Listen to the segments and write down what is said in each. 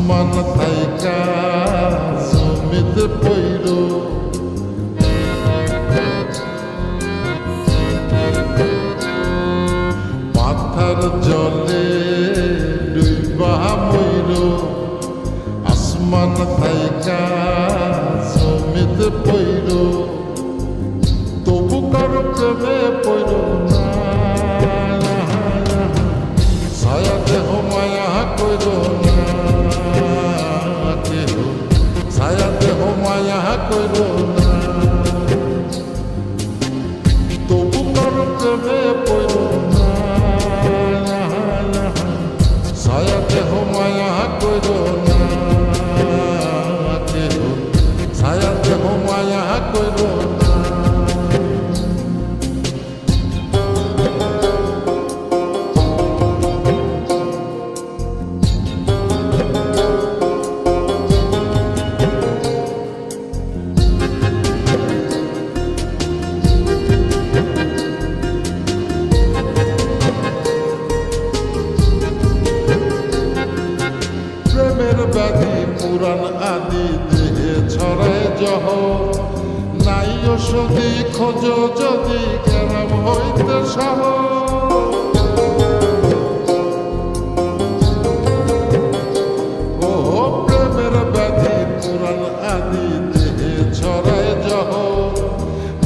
আসমান থাইকা জমিতে পইর মাথার জলে ডুইবা মইর আসমান থাইকা জমিতে পইর তবু কারো প্রেমে পইর না ছায়া দেহ মায়া কইর না কেহ ছায়া দেহ মায়া কইর না তবু কারো প্রেমে পইর না ছায়া দেহ মায়া কইর না কেহ ছায়া দেহ মায়া কইর না ব্যাধি পুরাণ আদি দেহে ছড়ায় জহ নাই ওষুধি খোঁজ যদি কেরাম হইতে সহ ও প্রেমের ব্যাধি পুরাণ আদি দেহে ছড়ায় জহ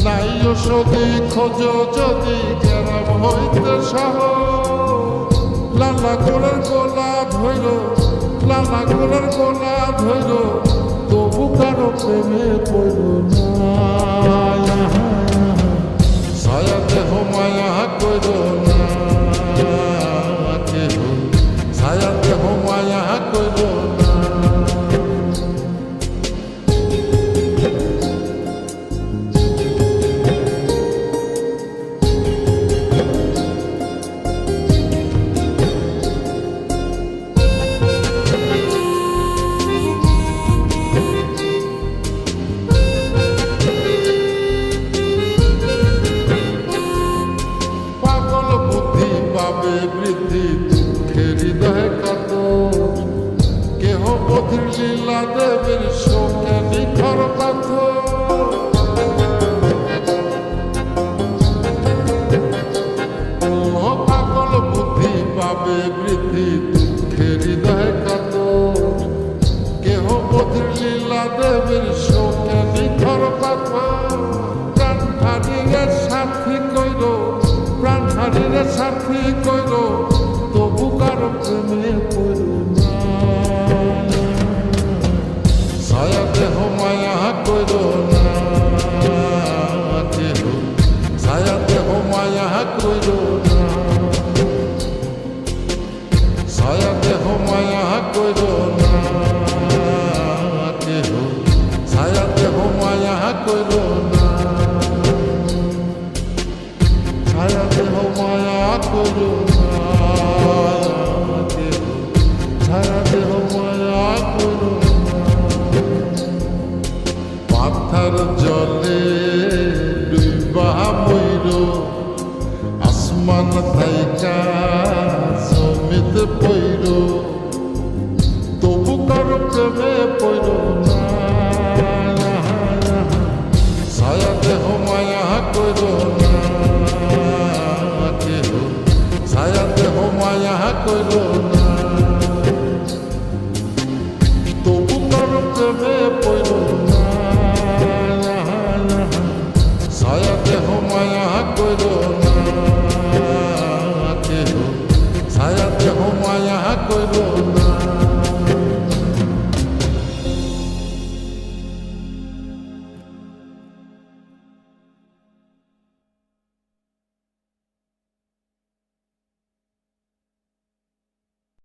নাই ওষুধি খোঁজ যদি কেরাম হইতে সহ লালা গোলার গোলাপ হইল লালা গোলার গোলাপ হইল তবু কারো প্রেমে পড়ল না ছায়া দেহ মায়া কইর না কেহ ছায়া দেহ মায়া কইর না বৃদ্ধি দুঃখের হৃদয় কত কেহ বধির লীলা দেবের শোকে নিখর পাথ পাগল বুদ্ধি পাবে বৃদ্ধি দুঃখের হৃদয় কত কেহ বধির লীলা দেবের শোকে নিখর পাথ প্রাণ হারিয়ে সাথী কইল প্রাণ হারিয়ে সাথী কইল তবু কারো প্রেমে পড়ল না ছায়া দেহ মায়া কইল না কেহ ছায়া দেহ মায়া কইল না ছায়া দেহ মায়া কইল না কেহ ছায়া দেহ মায়া কইল না ছায়া দেহ মায়া কইর না কেহ ছায়া দেহ মায়া কইর না মাথার জলে ডুইবা মইর আসমান থাইকা জমিতে পইর তবু কারো প্রেমে পইর না ছায়া দেহ মায়া কইর না কেহ ছায়া দেহ মায়া কইর না তবু কারো প্রেমে পইর না ছায়া দেহ মায়া কইর না কেহ ছায়া দেহ মায়া কইর না